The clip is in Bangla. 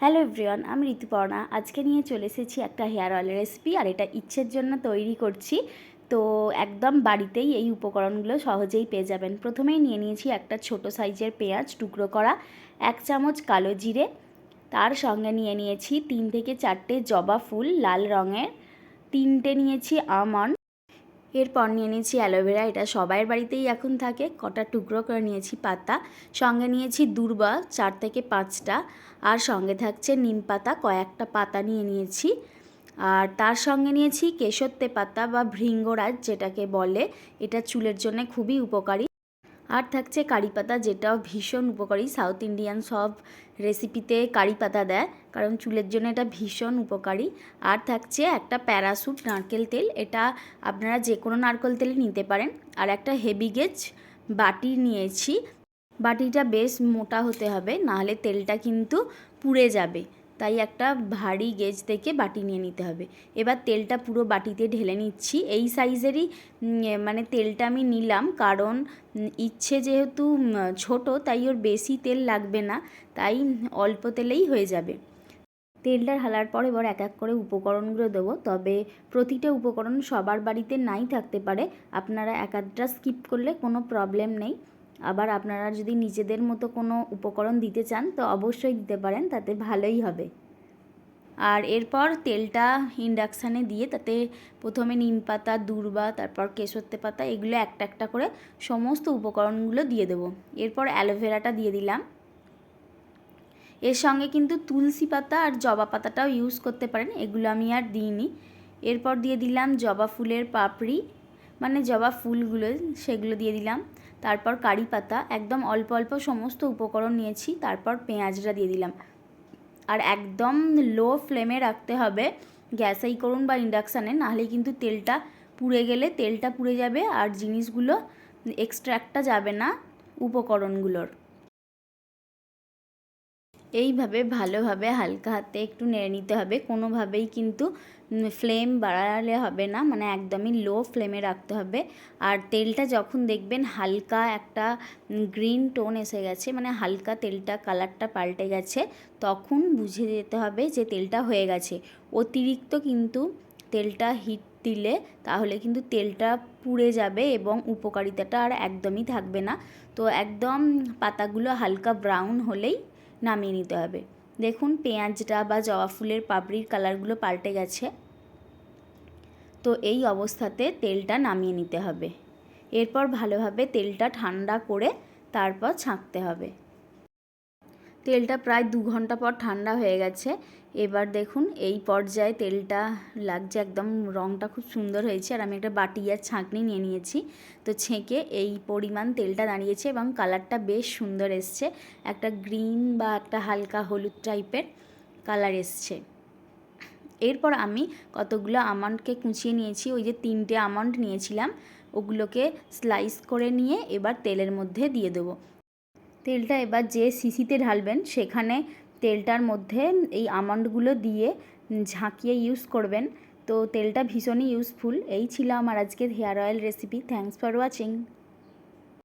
হ্যালো এভরিওয়ান, আমি ঋতুপর্ণা। আজকে নিয়ে চলে এসেছি একটা হেয়ার অয়েলের রেসিপি, আর এটা ইচ্ছের জন্য তৈরি করছি। তো একদম বাড়িতেই এই উপকরণগুলো সহজেই পেয়ে যাবেন। প্রথমেই নিয়ে নিয়েছি একটা ছোট সাইজের পেঁয়াজ টুকরো করা, 1 চামচ কালো জিরে, তার সঙ্গে নিয়ে নিয়েছি 3 থেকে 4টে জবা ফুল লাল রঙের, 3টে নিয়েছি আমন্ড, এরপর নিয়ে নিয়েছি অ্যালোভেরা, এটা সবার বাড়িতেই এখন থাকে, কটা টুকরো করে নিয়েছি পাতা, সঙ্গে নিয়েছি দূর্বা 4 থেকে 5টা, আর সঙ্গে থাকছে নিম পাতা কয়েকটা পাতা নিয়ে নিয়েছি, আর তার সঙ্গে নিয়েছি কেশোত্তে পাতা বা ভৃঙ্গরাজ যেটাকে বলে, এটা চুলের জন্য খুবই উপকারী। আর থাকছে কারি পাতা, যেটাও ভীষণ উপকারী। সাউথ ইন্ডিয়ান সব রেসিপিতে কারি পাতা দেয়, কারণ চুলের জন্য এটা ভীষণ উপকারী। আর থাকছে একটা প্যারাশুট নারকেল তেল, এটা আপনারা যে কোনো নারকেল তেলই নিতে পারেন। আর একটা হেভি গেজ বাটি নিয়েছি, বাটিটা বেশ মোটা হতে হবে, নাহলে তেলটা কিন্তু পুড়ে যাবে, তাই একটা ভারী গেজ থেকে বাটি নিয়ে নিতে হবে। এবার তেলটা পুরো বাটিতে ঢেলে নিচ্ছি। এই সাইজেরই মানে তেলটা আমি নিলাম, কারণ ইচ্ছে যেহেতু ছোট, তাই ওর বেশি তেল লাগবে না, তাই অল্প তেলেই হয়ে যাবে। তেলটা ঢালার পর এবার এক এক করে উপকরণগুলো দেবো, তবে প্রতিটা উপকরণ সবার বাড়িতে নাই থাকতে পারে, আপনারা এক আধটা স্কিপ করলে কোনো প্রবলেম নেই। আবার আপনারা যদি নিজেদের মতো কোনো উপকরণ দিতে চান তো অবশ্যই দিতে পারেন, তাতে ভালোই হবে। আর এরপর তেলটা ইন্ডাকশানে দিয়ে তাতে প্রথমে নিম পাতা, দূর্বা, তারপর কেশোত্তে পাতা, এগুলো একটা একটা করে সমস্ত উপকরণগুলো দিয়ে দেবো। এরপর অ্যালোভেরাটা দিয়ে দিলাম, এর সঙ্গে কিন্তু তুলসী পাতা আর জবা পাতাটাও ইউজ করতে পারেন, এগুলো আমি আর দিইনি। এরপর দিয়ে দিলাম জবা ফুলের পাপড়ি, মানে জবা ফুলগুলো, সেগুলো দিয়ে দিলাম। তারপর কারি পাতা, একদম অল্প অল্প সমস্ত উপকরণ নিয়েছি। তারপর পেঁয়াজটা দিয়ে দিলাম, আর একদম লো ফ্লেমে রাখতে হবে, গ্যাসেই করুন বা ইন্ডাকশানে, নাহলে কিন্তু তেলটা পুড়ে গেলে তেলটা পুড়ে যাবে আর জিনিসগুলো এক্সট্র্যাক্টটা যাবে না উপকরণগুলোর। এইভাবে ভালোভাবে হালকা হাতে একটু নেড়ে নিতে হবে, কোনোভাবেই কিন্তু ফ্লেম বাড়ালে হবে না, মানে একদমই লো ফ্লেমে রাখতে হবে। আর তেলটা যখন দেখবেন হালকা একটা গ্রিন টোন এসে গেছে, মানে হালকা তেলটা কালারটা পাল্টে গেছে, তখন বুঝে যেতে হবে যে তেলটা হয়ে গেছে। অতিরিক্ত কিন্তু তেলটা হিট দিলে তাহলে কিন্তু তেলটা পুড়ে যাবে এবং উপকারিতাটা আর একদমই থাকবে না। তো একদম পাতাগুলো হালকা ব্রাউন হলেই নামিয়ে নিতে হবে। দেখুন পেঁয়াজটা বা জবা ফুলের পাপড়ির কালারগুলো পাল্টে গেছে, তো এই অবস্থাতে তেলটা নামিয়ে নিতে হবে। এরপর ভালোভাবে তেলটা ঠান্ডা করে তারপর ছাঁকতে হবে। তেলটা প্রায় 2 ঘন্টা পর ঠান্ডা হয়ে গেছে। এবার দেখুন এই পর্যায়ে তেলটা লাগছে, একদম রঙটা খুব সুন্দর হয়েছে। আর আমি একটা বাটি আর ছাঁকনি নিয়ে নিয়েছি, তো ছেঁকে এই পরিমাণ তেলটা দাঁড়িয়েছে এবং কালারটা বেশ সুন্দর এসছে, একটা গ্রিন বা একটা হালকা হলুদ টাইপের কালার এসছে। এরপর আমি কতগুলো আমন্ডকে কুচিয়ে নিয়েছি, ওই যে 3টে আমন্ড নিয়েছিলাম, ওগুলোকে স্লাইস করে নিয়ে এবার তেলের মধ্যে দিয়ে দেবো। তেলটা এবার যে শিশিতে ঢালবেন সেখানে তেলটার মধ্যে এই আমন্ডগুলো দিয়ে ঝাঁকিয়ে ইউজ করবেন। তো তেলটা ভীষণই ইউজফুল। এই ছিল আমার আজকের hair oil recipe. Thanks for watching.